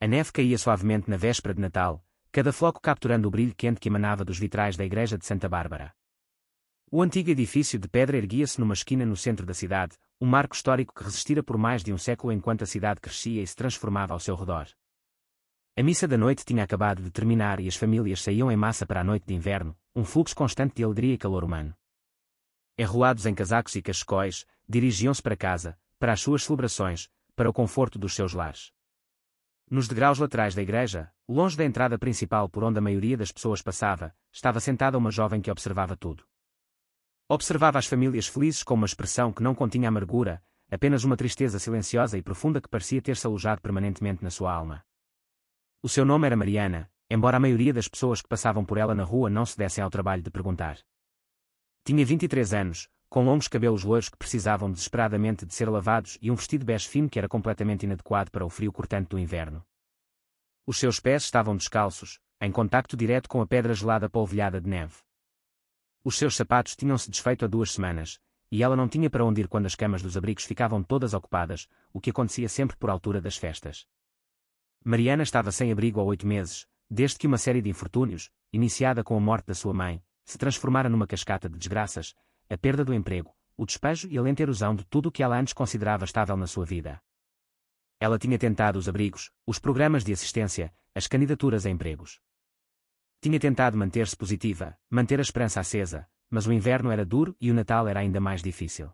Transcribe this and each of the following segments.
A neve caía suavemente na véspera de Natal, cada floco capturando o brilho quente que emanava dos vitrais da igreja de Santa Bárbara. O antigo edifício de pedra erguia-se numa esquina no centro da cidade, um marco histórico que resistira por mais de um século enquanto a cidade crescia e se transformava ao seu redor. A missa da noite tinha acabado de terminar e as famílias saíam em massa para a noite de inverno, um fluxo constante de alegria e calor humano. Enrolados em casacos e cachecóis, dirigiam-se para casa, para as suas celebrações, para o conforto dos seus lares. Nos degraus laterais da igreja, longe da entrada principal por onde a maioria das pessoas passava, estava sentada uma jovem que observava tudo. Observava as famílias felizes com uma expressão que não continha amargura, apenas uma tristeza silenciosa e profunda que parecia ter-se alojado permanentemente na sua alma. O seu nome era Mariana, embora a maioria das pessoas que passavam por ela na rua não se dessem ao trabalho de perguntar. Tinha 23 anos, com longos cabelos loiros que precisavam desesperadamente de ser lavados e um vestido bege fino que era completamente inadequado para o frio cortante do inverno. Os seus pés estavam descalços, em contacto direto com a pedra gelada polvilhada de neve. Os seus sapatos tinham-se desfeito há 2 semanas, e ela não tinha para onde ir quando as camas dos abrigos ficavam todas ocupadas, o que acontecia sempre por altura das festas. Mariana estava sem abrigo há 8 meses, desde que uma série de infortúnios, iniciada com a morte da sua mãe, se transformara numa cascata de desgraças, a perda do emprego, o despejo e a lenta erosão de tudo o que ela antes considerava estável na sua vida. Ela tinha tentado os abrigos, os programas de assistência, as candidaturas a empregos. Tinha tentado manter-se positiva, manter a esperança acesa, mas o inverno era duro e o Natal era ainda mais difícil.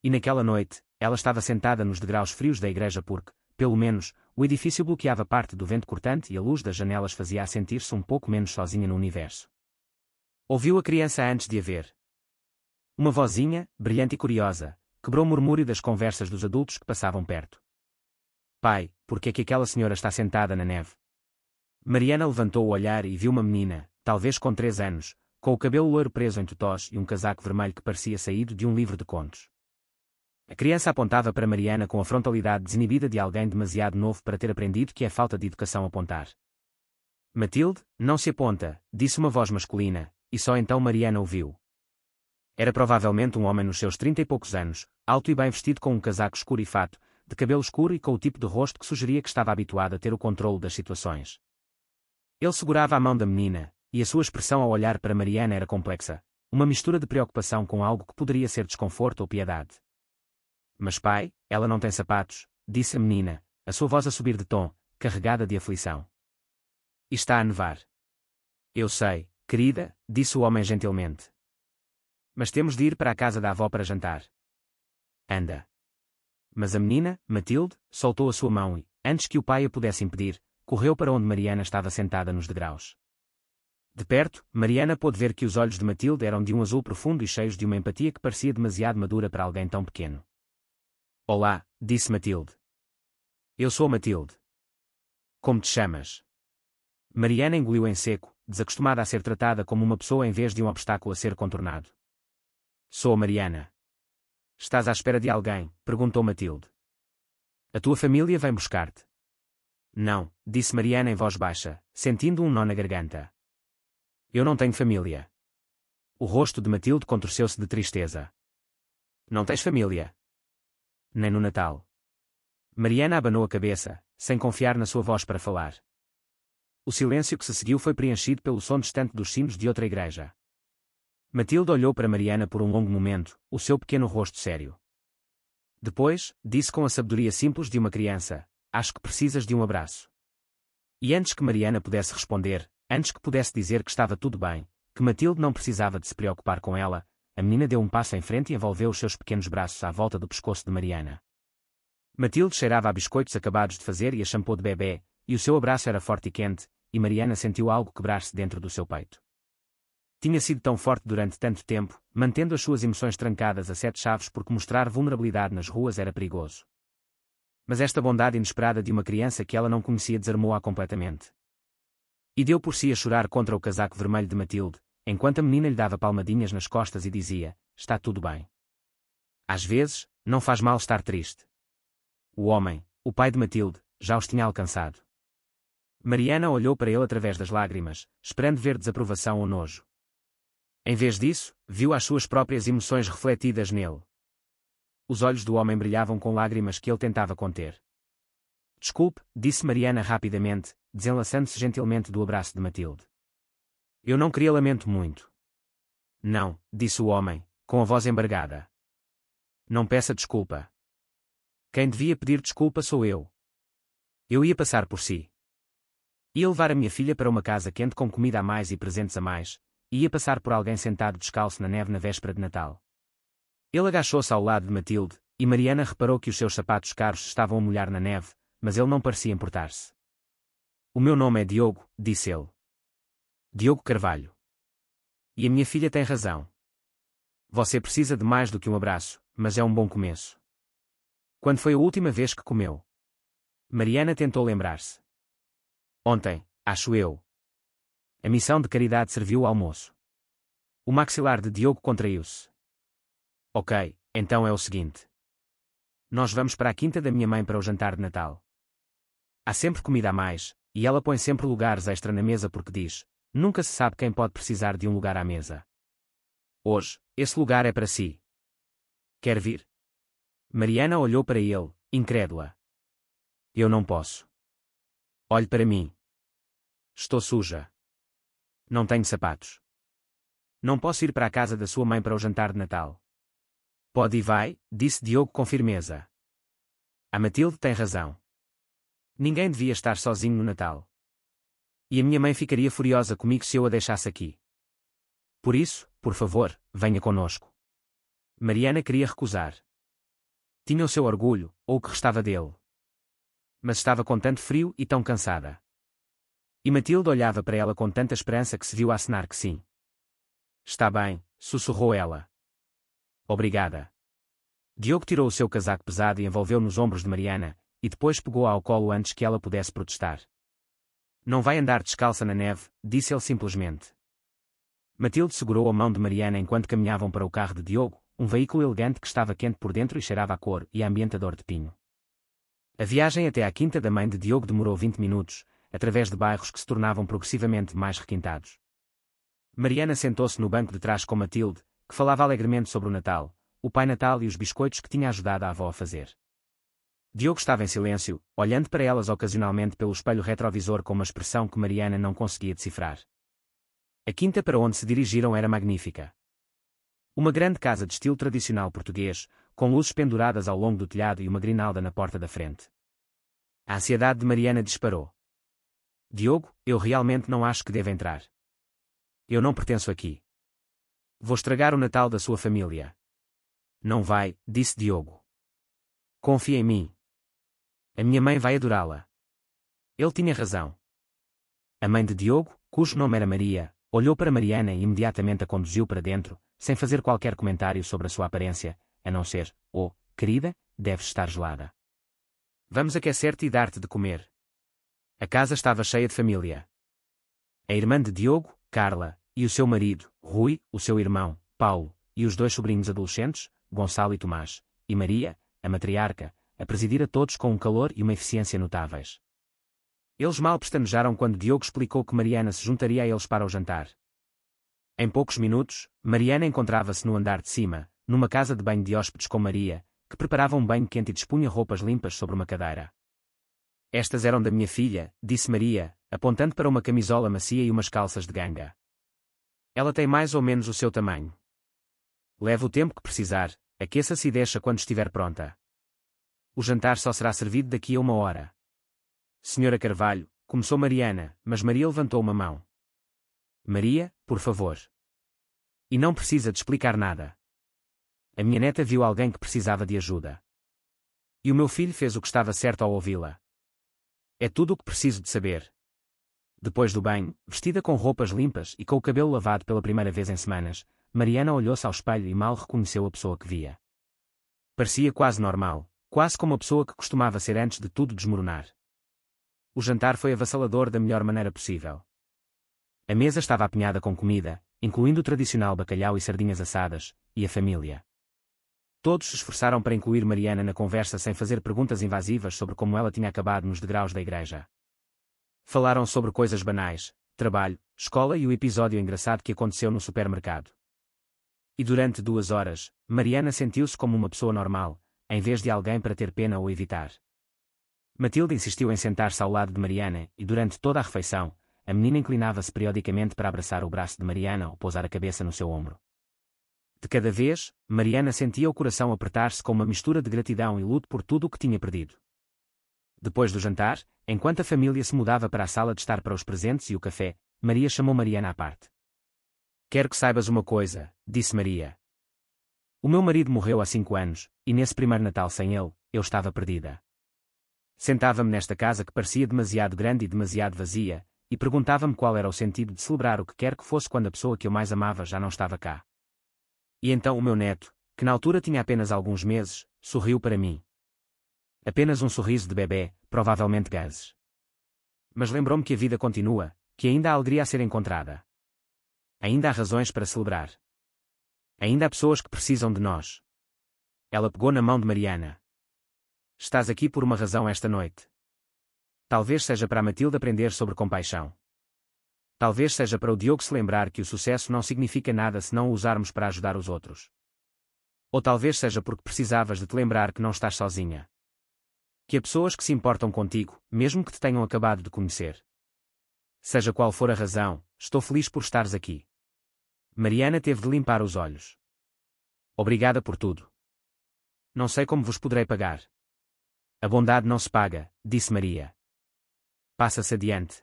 E naquela noite, ela estava sentada nos degraus frios da igreja porque, pelo menos, o edifício bloqueava parte do vento cortante e a luz das janelas fazia-a sentir-se um pouco menos sozinha no universo. Ouviu a criança antes de a ver. Uma vozinha, brilhante e curiosa, quebrou o murmúrio das conversas dos adultos que passavam perto. Pai, por que é que aquela senhora está sentada na neve? Mariana levantou o olhar e viu uma menina, talvez com 3 anos, com o cabelo loiro preso em totós e um casaco vermelho que parecia saído de um livro de contos. A criança apontava para Mariana com a frontalidade desinibida de alguém demasiado novo para ter aprendido que é falta de educação apontar. Matilde, não se aponta, disse uma voz masculina, e só então Mariana ouviu. Era provavelmente um homem nos seus 30 e poucos anos, alto e bem vestido com um casaco escuro e fato, de cabelo escuro e com o tipo de rosto que sugeria que estava habituado a ter o controle das situações. Ele segurava a mão da menina, e a sua expressão ao olhar para Mariana era complexa, uma mistura de preocupação com algo que poderia ser desconforto ou piedade. Mas pai, ela não tem sapatos, disse a menina, a sua voz a subir de tom, carregada de aflição. E está a nevar. Eu sei, querida, disse o homem gentilmente. Mas temos de ir para a casa da avó para jantar. Anda. Mas a menina, Matilde, soltou a sua mão e, antes que o pai a pudesse impedir, correu para onde Mariana estava sentada nos degraus. De perto, Mariana pôde ver que os olhos de Matilde eram de um azul profundo e cheios de uma empatia que parecia demasiado madura para alguém tão pequeno. Olá, disse Matilde. Eu sou Matilde. Como te chamas? Mariana engoliu em seco, desacostumada a ser tratada como uma pessoa em vez de um obstáculo a ser contornado. Sou a Mariana. Estás à espera de alguém? Perguntou Matilde. A tua família vem buscar-te. Não, disse Mariana em voz baixa, sentindo um nó na garganta. Eu não tenho família. O rosto de Matilde contorceu-se de tristeza. Não tens família? Nem no Natal. Mariana abanou a cabeça, sem confiar na sua voz para falar. O silêncio que se seguiu foi preenchido pelo som distante dos sinos de outra igreja. Matilde olhou para Mariana por um longo momento, o seu pequeno rosto sério. Depois, disse com a sabedoria simples de uma criança, acho que precisas de um abraço. E antes que Mariana pudesse responder, antes que pudesse dizer que estava tudo bem, que Matilde não precisava de se preocupar com ela, a menina deu um passo em frente e envolveu os seus pequenos braços à volta do pescoço de Mariana. Matilde cheirava a biscoitos acabados de fazer e a shampoo de bebê, e o seu abraço era forte e quente, e Mariana sentiu algo quebrar-se dentro do seu peito. Tinha sido tão forte durante tanto tempo, mantendo as suas emoções trancadas a 7 chaves porque mostrar vulnerabilidade nas ruas era perigoso. Mas esta bondade inesperada de uma criança que ela não conhecia desarmou-a completamente. E deu por si a chorar contra o casaco vermelho de Matilde, enquanto a menina lhe dava palmadinhas nas costas e dizia, está tudo bem. Às vezes, não faz mal estar triste. O homem, o pai de Matilde, já os tinha alcançado. Mariana olhou para ele através das lágrimas, esperando ver desaprovação ou nojo. Em vez disso, viu as suas próprias emoções refletidas nele. Os olhos do homem brilhavam com lágrimas que ele tentava conter. Desculpe, disse Mariana rapidamente, desenlaçando-se gentilmente do abraço de Matilde. Eu não queria, lamento muito. Não, disse o homem, com a voz embargada. Não peça desculpa. Quem devia pedir desculpa sou eu. Eu ia passar por si. Ia levar a minha filha para uma casa quente com comida a mais e presentes a mais, e ia passar por alguém sentado descalço na neve na véspera de Natal. Ele agachou-se ao lado de Matilde, e Mariana reparou que os seus sapatos caros estavam a molhar na neve, mas ele não parecia importar-se. O meu nome é Diogo, disse ele. Diogo Carvalho. E a minha filha tem razão. Você precisa de mais do que um abraço, mas é um bom começo. Quando foi a última vez que comeu? Mariana tentou lembrar-se. Ontem, acho eu. A missão de caridade serviu o almoço. O maxilar de Diogo contraiu-se. Ok, então é o seguinte. Nós vamos para a quinta da minha mãe para o jantar de Natal. Há sempre comida a mais, e ela põe sempre lugares extra na mesa porque diz, nunca se sabe quem pode precisar de um lugar à mesa. Hoje, esse lugar é para si. Quer vir? Mariana olhou para ele, incrédula. Eu não posso. Olhe para mim. Estou suja. Não tenho sapatos. Não posso ir para a casa da sua mãe para o jantar de Natal. Pode e vai, disse Diogo com firmeza. A Matilde tem razão. Ninguém devia estar sozinho no Natal. E a minha mãe ficaria furiosa comigo se eu a deixasse aqui. Por isso, por favor, venha conosco. Mariana queria recusar. Tinha o seu orgulho, ou o que restava dele. Mas estava com tanto frio e tão cansada. E Matilde olhava para ela com tanta esperança que se viu acenar que sim. Está bem, sussurrou ela. Obrigada. Diogo tirou o seu casaco pesado e envolveu nos ombros de Mariana, e depois pegou-a ao colo antes que ela pudesse protestar. Não vai andar descalça na neve, disse ele simplesmente. Matilde segurou a mão de Mariana enquanto caminhavam para o carro de Diogo, um veículo elegante que estava quente por dentro e cheirava a cor e a ambientador de pinho. A viagem até à quinta da mãe de Diogo demorou 20 minutos, através de bairros que se tornavam progressivamente mais requintados. Mariana sentou-se no banco de trás com Matilde, que falava alegremente sobre o Natal, o Pai Natal e os biscoitos que tinha ajudado a avó a fazer. Diogo estava em silêncio, olhando para elas ocasionalmente pelo espelho retrovisor com uma expressão que Mariana não conseguia decifrar. A quinta para onde se dirigiram era magnífica. Uma grande casa de estilo tradicional português, com luzes penduradas ao longo do telhado e uma grinalda na porta da frente. A ansiedade de Mariana disparou. Diogo, eu realmente não acho que deva entrar. Eu não pertenço aqui. Vou estragar o Natal da sua família. Não vai, disse Diogo. Confia em mim. A minha mãe vai adorá-la. Ele tinha razão. A mãe de Diogo, cujo nome era Maria, olhou para Mariana e imediatamente a conduziu para dentro, sem fazer qualquer comentário sobre a sua aparência, a não ser, oh, querida, deves estar gelada. Vamos aquecer-te e dar-te de comer. A casa estava cheia de família. A irmã de Diogo, Carla, e o seu marido, Rui, o seu irmão, Paulo, e os dois sobrinhos adolescentes, Gonçalo e Tomás, e Maria, a matriarca, a presidir a todos com um calor e uma eficiência notáveis. Eles mal pestanejaram quando Diogo explicou que Mariana se juntaria a eles para o jantar. Em poucos minutos, Mariana encontrava-se no andar de cima, numa casa de banho de hóspedes com Maria, que preparava um banho quente e dispunha roupas limpas sobre uma cadeira. Estas eram da minha filha, disse Maria, apontando para uma camisola macia e umas calças de ganga. Ela tem mais ou menos o seu tamanho. Leve o tempo que precisar, aqueça-se e deixa quando estiver pronta. O jantar só será servido daqui a 1 hora. Senhora Carvalho, começou Mariana, mas Maria levantou uma mão. Maria, por favor. E não precisa de explicar nada. A minha neta viu alguém que precisava de ajuda. E o meu filho fez o que estava certo ao ouvi-la. É tudo o que preciso de saber. Depois do banho, vestida com roupas limpas e com o cabelo lavado pela primeira vez em semanas, Mariana olhou-se ao espelho e mal reconheceu a pessoa que via. Parecia quase normal, quase como a pessoa que costumava ser antes de tudo desmoronar. O jantar foi avassalador da melhor maneira possível. A mesa estava apinhada com comida, incluindo o tradicional bacalhau e sardinhas assadas, e a família. Todos se esforçaram para incluir Mariana na conversa sem fazer perguntas invasivas sobre como ela tinha acabado nos degraus da igreja. Falaram sobre coisas banais, trabalho, escola e o episódio engraçado que aconteceu no supermercado. E durante 2 horas, Mariana sentiu-se como uma pessoa normal, em vez de alguém para ter pena ou evitar. Matilde insistiu em sentar-se ao lado de Mariana e durante toda a refeição, a menina inclinava-se periodicamente para abraçar o braço de Mariana ou pousar a cabeça no seu ombro. De cada vez, Mariana sentia o coração apertar-se com uma mistura de gratidão e luto por tudo o que tinha perdido. Depois do jantar, enquanto a família se mudava para a sala de estar para os presentes e o café, Maria chamou Mariana à parte. Quero que saibas uma coisa, disse Maria. O meu marido morreu há 5 anos, e nesse primeiro Natal sem ele, eu estava perdida. Sentava-me nesta casa que parecia demasiado grande e demasiado vazia, e perguntava-me qual era o sentido de celebrar o que quer que fosse quando a pessoa que eu mais amava já não estava cá. E então o meu neto, que na altura tinha apenas alguns meses, sorriu para mim. Apenas um sorriso de bebê, provavelmente gases. Mas lembrou-me que a vida continua, que ainda há alegria a ser encontrada. Ainda há razões para celebrar. Ainda há pessoas que precisam de nós. Ela pegou na mão de Mariana. Estás aqui por uma razão esta noite. Talvez seja para a Matilde aprender sobre compaixão. Talvez seja para o Diogo se lembrar que o sucesso não significa nada se não o usarmos para ajudar os outros. Ou talvez seja porque precisavas de te lembrar que não estás sozinha. Que há pessoas que se importam contigo, mesmo que te tenham acabado de conhecer. Seja qual for a razão, estou feliz por estares aqui. Mariana teve de limpar os olhos. Obrigada por tudo. Não sei como vos poderei pagar. A bondade não se paga, disse Maria. Passa-se adiante.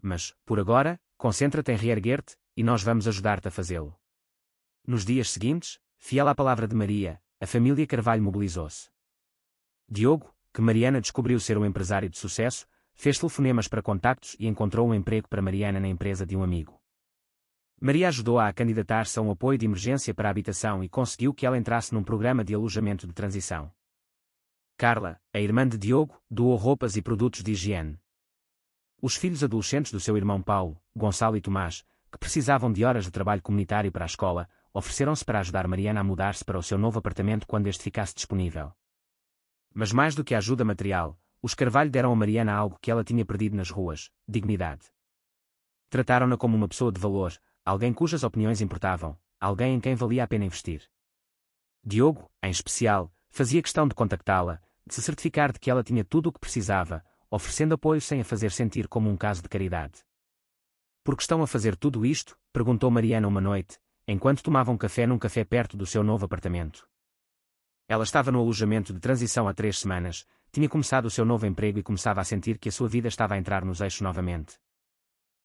Mas, por agora, concentra-te em reerguer-te, e nós vamos ajudar-te a fazê-lo. Nos dias seguintes, fiel à palavra de Maria, a família Carvalho mobilizou-se. Diogo, que Mariana descobriu ser um empresário de sucesso, fez telefonemas para contactos e encontrou um emprego para Mariana na empresa de um amigo. Maria ajudou-a a candidatar-se a um apoio de emergência para a habitação e conseguiu que ela entrasse num programa de alojamento de transição. Carla, a irmã de Diogo, doou roupas e produtos de higiene. Os filhos adolescentes do seu irmão Paulo, Gonçalo e Tomás, que precisavam de horas de trabalho comunitário para a escola, ofereceram-se para ajudar Mariana a mudar-se para o seu novo apartamento quando este ficasse disponível. Mas mais do que a ajuda material, os Carvalho deram a Mariana algo que ela tinha perdido nas ruas: dignidade. Trataram-na como uma pessoa de valor, alguém cujas opiniões importavam, alguém em quem valia a pena investir. Diogo, em especial, fazia questão de contactá-la, de se certificar de que ela tinha tudo o que precisava, oferecendo apoio sem a fazer sentir como um caso de caridade. Por que estão a fazer tudo isto? Perguntou Mariana uma noite, enquanto tomavam café num café perto do seu novo apartamento. Ela estava no alojamento de transição há 3 semanas, tinha começado o seu novo emprego e começava a sentir que a sua vida estava a entrar nos eixos novamente.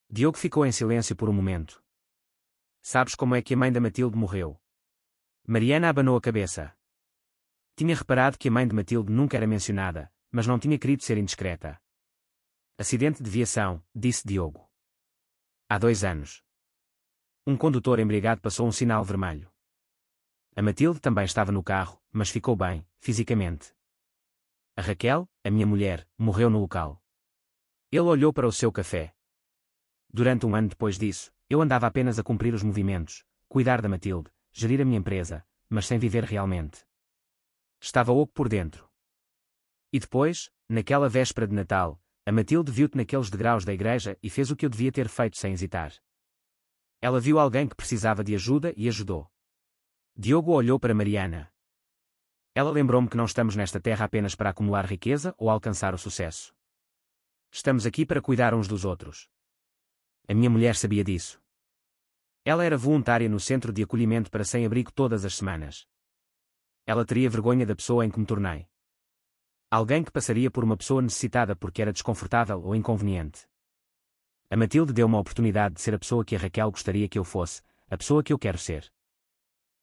Diogo ficou em silêncio por um momento. Sabes como é que a mãe da Matilde morreu? Mariana abanou a cabeça. Tinha reparado que a mãe de Matilde nunca era mencionada, mas não tinha querido ser indiscreta. Acidente de viação, disse Diogo. Há 2 anos. Um condutor embriagado passou um sinal vermelho. A Matilde também estava no carro, mas ficou bem, fisicamente. A Raquel, a minha mulher, morreu no local. Ele olhou para o seu café. Durante 1 ano depois disso, eu andava apenas a cumprir os movimentos, cuidar da Matilde, gerir a minha empresa, mas sem viver realmente. Estava oco por dentro. E depois, naquela véspera de Natal, a Matilde viu-te naqueles degraus da igreja e fez o que eu devia ter feito sem hesitar. Ela viu alguém que precisava de ajuda e ajudou. Diogo olhou para Mariana. Ela lembrou-me que não estamos nesta terra apenas para acumular riqueza ou alcançar o sucesso. Estamos aqui para cuidar uns dos outros. A minha mulher sabia disso. Ela era voluntária no centro de acolhimento para sem-abrigo todas as semanas. Ela teria vergonha da pessoa em que me tornei. Alguém que passaria por uma pessoa necessitada porque era desconfortável ou inconveniente. A Matilde deu uma oportunidade de ser a pessoa que a Raquel gostaria que eu fosse, a pessoa que eu quero ser.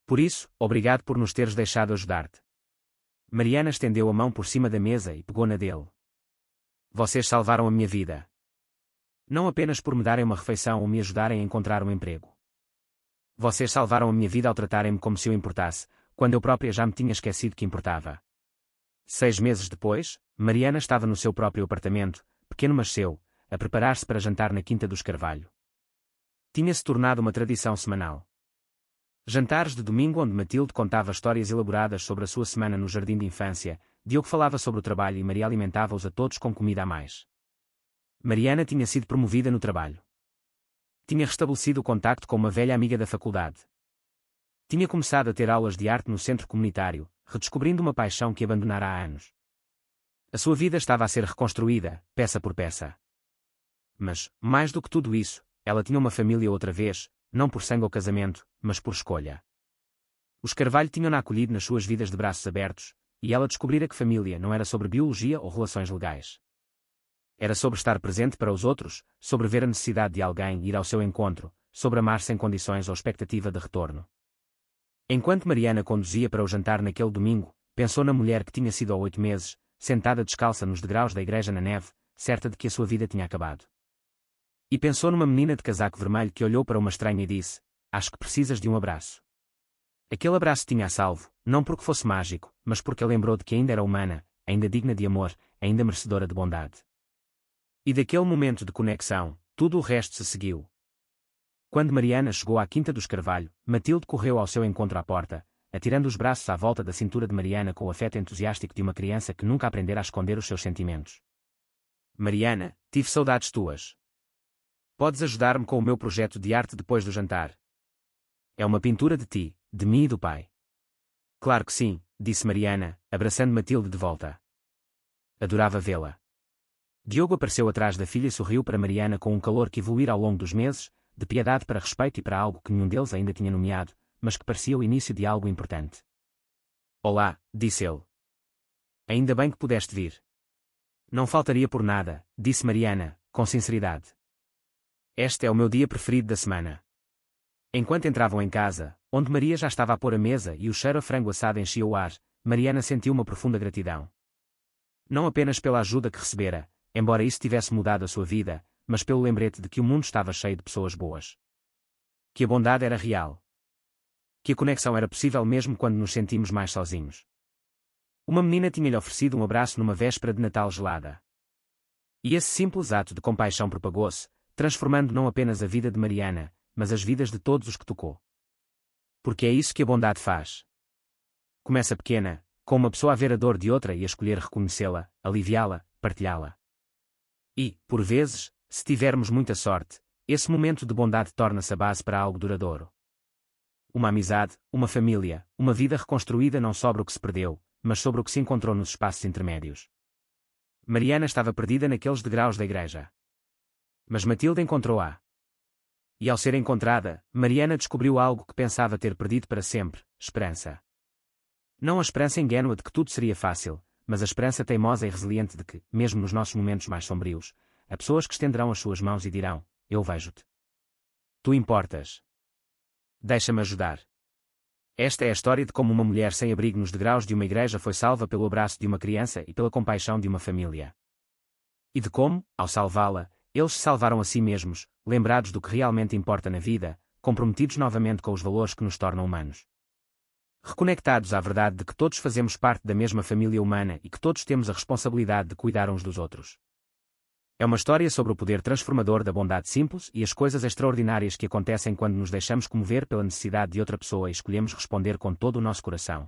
Por isso, obrigado por nos teres deixado ajudar-te. Mariana estendeu a mão por cima da mesa e pegou na dele. Vocês salvaram a minha vida. Não apenas por me darem uma refeição ou me ajudarem a encontrar um emprego. Vocês salvaram a minha vida ao tratarem-me como se eu importasse, quando eu própria já me tinha esquecido que importava. 6 meses depois, Mariana estava no seu próprio apartamento, pequeno mas seu, a preparar-se para jantar na Quinta dos Carvalho. Tinha-se tornado uma tradição semanal. Jantares de domingo onde Matilde contava histórias elaboradas sobre a sua semana no jardim de infância, Diogo falava sobre o trabalho e Maria alimentava-os a todos com comida a mais. Mariana tinha sido promovida no trabalho. Tinha restabelecido o contacto com uma velha amiga da faculdade. Tinha começado a ter aulas de arte no centro comunitário, redescobrindo uma paixão que abandonara há anos. A sua vida estava a ser reconstruída, peça por peça. Mas, mais do que tudo isso, ela tinha uma família outra vez, não por sangue ou casamento, mas por escolha. Os Carvalho tinham-na acolhido nas suas vidas de braços abertos, e ela descobrira que família não era sobre biologia ou relações legais. Era sobre estar presente para os outros, sobre ver a necessidade de alguém ir ao seu encontro, sobre amar sem condições ou expectativa de retorno. Enquanto Mariana conduzia para o jantar naquele domingo, pensou na mulher que tinha sido há 8 meses, sentada descalça nos degraus da igreja na neve, certa de que a sua vida tinha acabado. E pensou numa menina de casaco vermelho que olhou para uma estranha e disse: "Acho que precisas de um abraço." Aquele abraço tinha a salvo, não porque fosse mágico, mas porque a lembrou de que ainda era humana, ainda digna de amor, ainda merecedora de bondade. E daquele momento de conexão, tudo o resto se seguiu. Quando Mariana chegou à Quinta dos Carvalho, Matilde correu ao seu encontro à porta, atirando os braços à volta da cintura de Mariana com o afeto entusiástico de uma criança que nunca aprendera a esconder os seus sentimentos. "Mariana, tive saudades tuas. Podes ajudar-me com o meu projeto de arte depois do jantar? É uma pintura de ti, de mim e do pai." "Claro que sim", disse Mariana, abraçando Matilde de volta. Adorava vê-la. Diogo apareceu atrás da filha e sorriu para Mariana com um calor que evoluíra ao longo dos meses, de piedade para respeito e para algo que nenhum deles ainda tinha nomeado, mas que parecia o início de algo importante. "Olá", disse ele. "Ainda bem que pudeste vir." "Não faltaria por nada", disse Mariana, com sinceridade. "Este é o meu dia preferido da semana." Enquanto entravam em casa, onde Maria já estava a pôr a mesa e o cheiro a frango assado enchia o ar, Mariana sentiu uma profunda gratidão. Não apenas pela ajuda que recebera, embora isso tivesse mudado a sua vida, mas pelo lembrete de que o mundo estava cheio de pessoas boas. Que a bondade era real. Que a conexão era possível mesmo quando nos sentimos mais sozinhos. Uma menina tinha-lhe oferecido um abraço numa véspera de Natal gelada. E esse simples ato de compaixão propagou-se, transformando não apenas a vida de Mariana, mas as vidas de todos os que tocou. Porque é isso que a bondade faz. Começa pequena, com uma pessoa a ver a dor de outra e a escolher reconhecê-la, aliviá-la, partilhá-la. E, por vezes, se tivermos muita sorte, esse momento de bondade torna-se a base para algo duradouro. Uma amizade, uma família, uma vida reconstruída não sobre o que se perdeu, mas sobre o que se encontrou nos espaços intermédios. Mariana estava perdida naqueles degraus da igreja. Mas Matilde encontrou-a. E ao ser encontrada, Mariana descobriu algo que pensava ter perdido para sempre: esperança. Não a esperança ingênua de que tudo seria fácil, mas a esperança teimosa e resiliente de que, mesmo nos nossos momentos mais sombrios, há pessoas que estenderão as suas mãos e dirão: "Eu vejo-te. Tu importas. Deixa-me ajudar." Esta é a história de como uma mulher sem abrigo nos degraus de uma igreja foi salva pelo abraço de uma criança e pela compaixão de uma família. E de como, ao salvá-la, eles se salvaram a si mesmos, lembrados do que realmente importa na vida, comprometidos novamente com os valores que nos tornam humanos. Reconectados à verdade de que todos fazemos parte da mesma família humana e que todos temos a responsabilidade de cuidar uns dos outros. É uma história sobre o poder transformador da bondade simples e as coisas extraordinárias que acontecem quando nos deixamos comover pela necessidade de outra pessoa e escolhemos responder com todo o nosso coração.